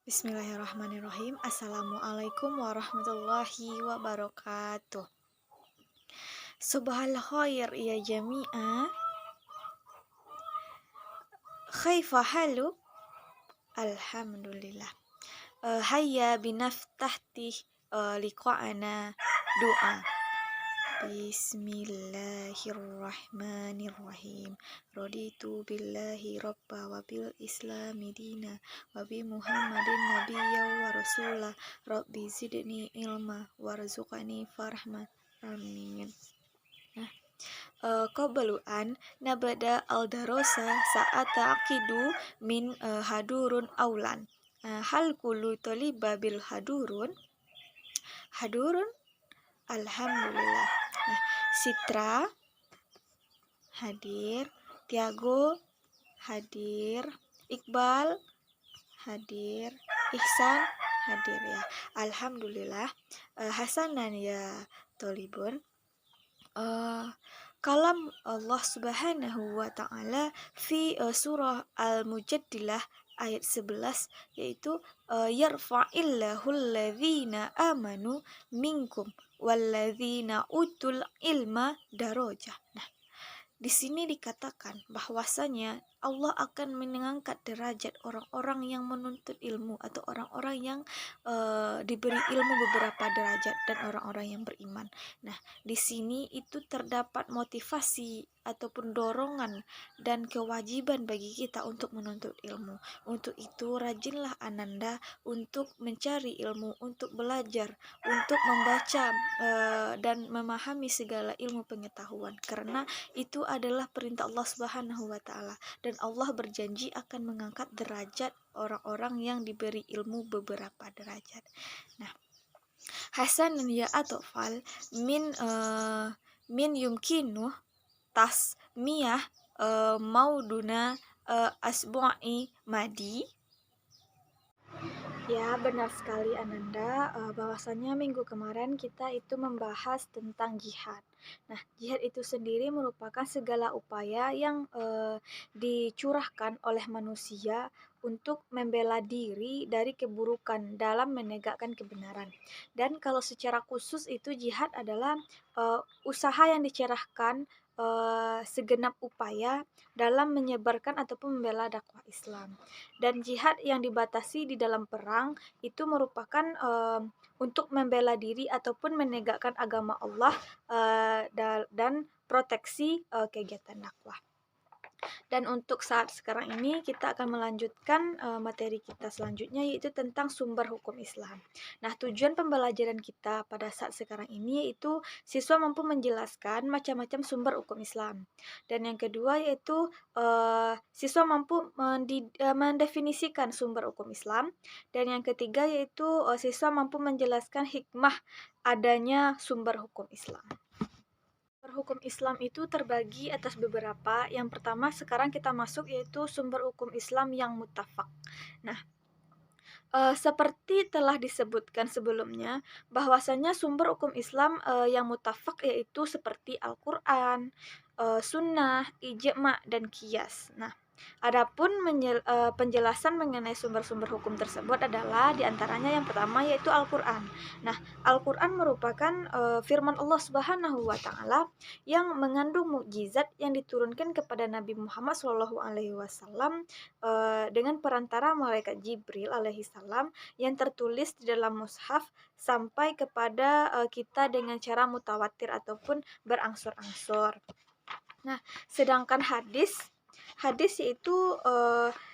Bismillahirrahmanirrahim. Assalamualaikum warahmatullahi wabarakatuh. Subhanal khair ya jami'ah. Khaifa halu? Alhamdulillah. Hayya binaftahti liqa'ana doa. Bismillahirrahmanirrahim. Raditu billahi rabba wa bil islami dina wa bi muhammadin nabiyya wa rasulah. Rabbi zidni ilma warzuqani farahman. Amin. Qabluan nabada al-darosa saat taqidu min hadurun aulan. Hal kullu taliba bil hadurun? Hadurun? Alhamdulillah. Sitra hadir, Tiago hadir, Iqbal hadir, Ihsan hadir ya. Alhamdulillah. Hasanan ya tolibun. Kalam Allah Subhanahu wa taala fi surah Al-Mujadilah ayat 11 yaitu yarfa'illahu alladhina amanu minkum walladzina utul ilma darajah. Nah, di sini dikatakan bahwasanya Allah akan mengangkat derajat orang-orang yang menuntut ilmu atau orang-orang yang diberi ilmu beberapa derajat dan orang-orang yang beriman. Nah, di sini itu terdapat motivasi ataupun dorongan dan kewajiban bagi kita untuk menuntut ilmu. Untuk itu rajinlah Ananda untuk mencari ilmu, untuk belajar, untuk membaca dan memahami segala ilmu pengetahuan, karena itu adalah perintah Allah Subhanahu wa taala dan Allah berjanji akan mengangkat derajat orang-orang yang diberi ilmu beberapa derajat. Nah, Hasan ya atofal min yumkinu tasmiyah mauduna asbu'i madi. Ya, benar sekali Ananda, bahwasanya minggu kemarin kita itu membahas tentang jihad. Nah, jihad itu sendiri merupakan segala upaya yang dicurahkan oleh manusia untuk membela diri dari keburukan dalam menegakkan kebenaran. Dan kalau secara khusus itu jihad adalah usaha yang dicerahkan segenap upaya dalam menyebarkan ataupun membela dakwah Islam. Dan jihad yang dibatasi di dalam perang itu merupakan untuk membela diri ataupun menegakkan agama Allah dan proteksi kegiatan dakwah. Dan untuk saat sekarang ini kita akan melanjutkan materi kita selanjutnya, yaitu tentang sumber hukum Islam. Nah, tujuan pembelajaran kita pada saat sekarang ini yaitu siswa mampu menjelaskan macam-macam sumber hukum Islam. Dan yang kedua yaitu siswa mampu mendefinisikan sumber hukum Islam. Dan yang ketiga yaitu siswa mampu menjelaskan hikmah adanya sumber hukum Islam. Hukum Islam itu terbagi atas beberapa. Yang pertama sekarang kita masuk yaitu sumber hukum Islam yang muttafaq. Nah, seperti telah disebutkan sebelumnya bahwasanya sumber hukum Islam yang muttafaq yaitu seperti Al-Qur'an, sunnah, ijma' dan qiyas. Nah, adapun penjelasan mengenai sumber-sumber hukum tersebut adalah diantaranya yang pertama yaitu Al-Quran. Nah, Al-Quran merupakan firman Allah Subhanahu wa taala yang mengandung mukjizat yang diturunkan kepada Nabi Muhammad SAW dengan perantara malaikat Jibril alaihi salam yang tertulis di dalam mushaf sampai kepada kita dengan cara mutawatir ataupun berangsur-angsur. Nah, sedangkan hadis yaitu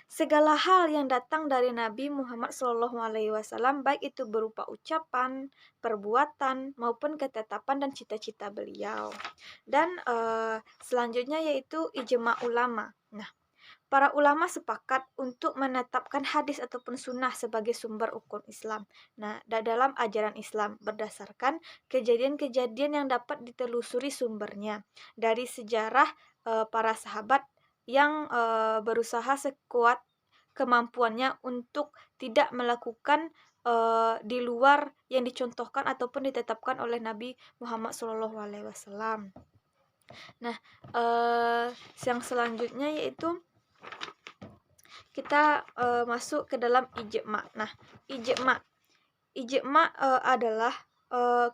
segala hal yang datang dari Nabi Muhammad SAW, baik itu berupa ucapan, perbuatan, maupun ketetapan dan cita-cita beliau. Dan selanjutnya yaitu ijma' ulama. Nah, para ulama sepakat untuk menetapkan hadis ataupun sunnah sebagai sumber hukum Islam. Nah, dalam ajaran Islam berdasarkan kejadian-kejadian yang dapat ditelusuri sumbernya dari sejarah para sahabat yang berusaha sekuat kemampuannya untuk tidak melakukan di luar yang dicontohkan ataupun ditetapkan oleh Nabi Muhammad SAW. Nah, yang selanjutnya yaitu kita masuk ke dalam ijma. Nah, ijma adalah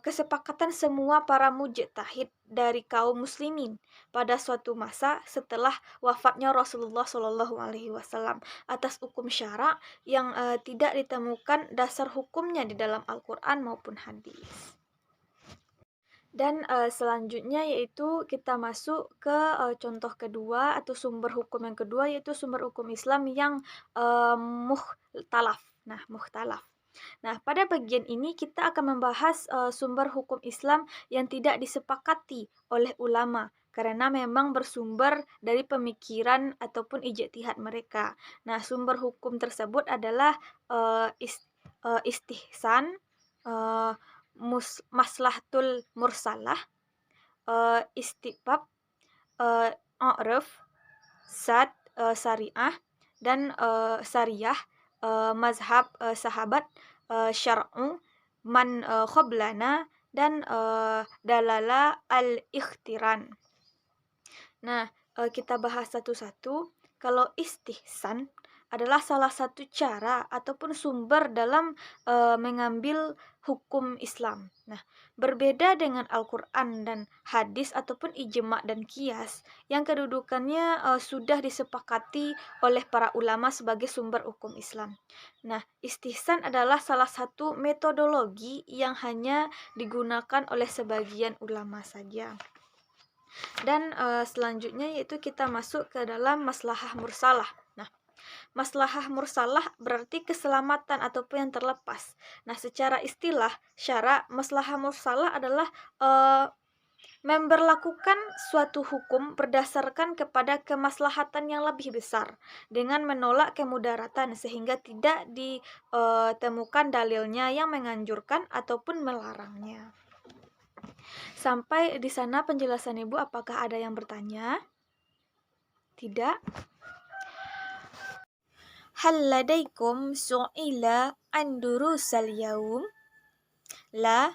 kesepakatan semua para mujtahid dari kaum muslimin pada suatu masa setelah wafatnya Rasulullah Shallallahu Alaihi Wasallam atas hukum syara yang tidak ditemukan dasar hukumnya di dalam Al-Quran maupun hadis. Dan selanjutnya yaitu kita masuk ke contoh kedua atau sumber hukum yang kedua, yaitu sumber hukum Islam yang mukhtalaf. Mukhtalaf. Nah, pada bagian ini kita akan membahas sumber hukum Islam yang tidak disepakati oleh ulama karena memang bersumber dari pemikiran ataupun ijtihad mereka. Nah, sumber hukum tersebut adalah istihsan, uh, maslahatul mursalah, istibab, a'raf, sad, syariah, dan syariah, mazhab sahabat, syar'u, man khoblana, dan dalala al-ikhtiran. Nah, kita bahas satu-satu. Kalau istihsan adalah salah satu cara ataupun sumber dalam mengambil hukum Islam. Nah, berbeda dengan Al-Quran dan hadis ataupun ijma dan qiyas yang kedudukannya sudah disepakati oleh para ulama sebagai sumber hukum Islam. Nah, istihsan adalah salah satu metodologi yang hanya digunakan oleh sebagian ulama saja. Dan selanjutnya yaitu kita masuk ke dalam maslahah mursalah. Nah, maslahah mursalah berarti keselamatan ataupun yang terlepas. Nah, secara istilah syara, maslahah mursalah adalah memberlakukan suatu hukum berdasarkan kepada kemaslahatan yang lebih besar dengan menolak kemudaratan sehingga tidak ditemukan dalilnya yang menganjurkan ataupun melarangnya. Sampai di sana penjelasan Ibu, apakah ada yang bertanya? Tidak? Hal ladaikum su'ila an durusal yaum? La.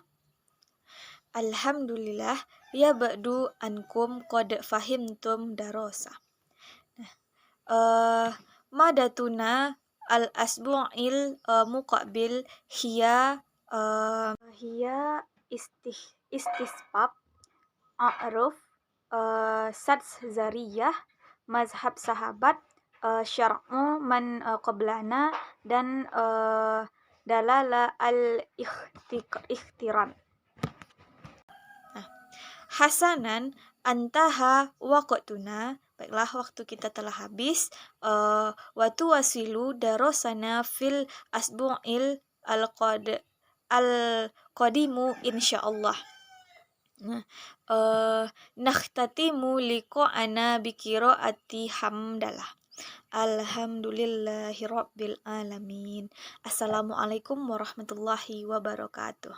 Alhamdulillah ya ba'du ankum qad fahimtum darosa. Madatuna al-asbu'il muqabil hiya istisbab, a'ruf, sads zariyah, mazhab sahabat, syar'u man qablana, dan dalala al-ikhtiran. Hasanan antaha waqtuna. Baiklah, waktu kita telah habis. Wa tuwasilu darosana fil asbu'il al-qadimu insyaallah. Nakhtatimu liqa'ana biqiraati hamdalah. Alhamdulillahirabbil alamin. Assalamualaikum warahmatullahi wabarakatuh.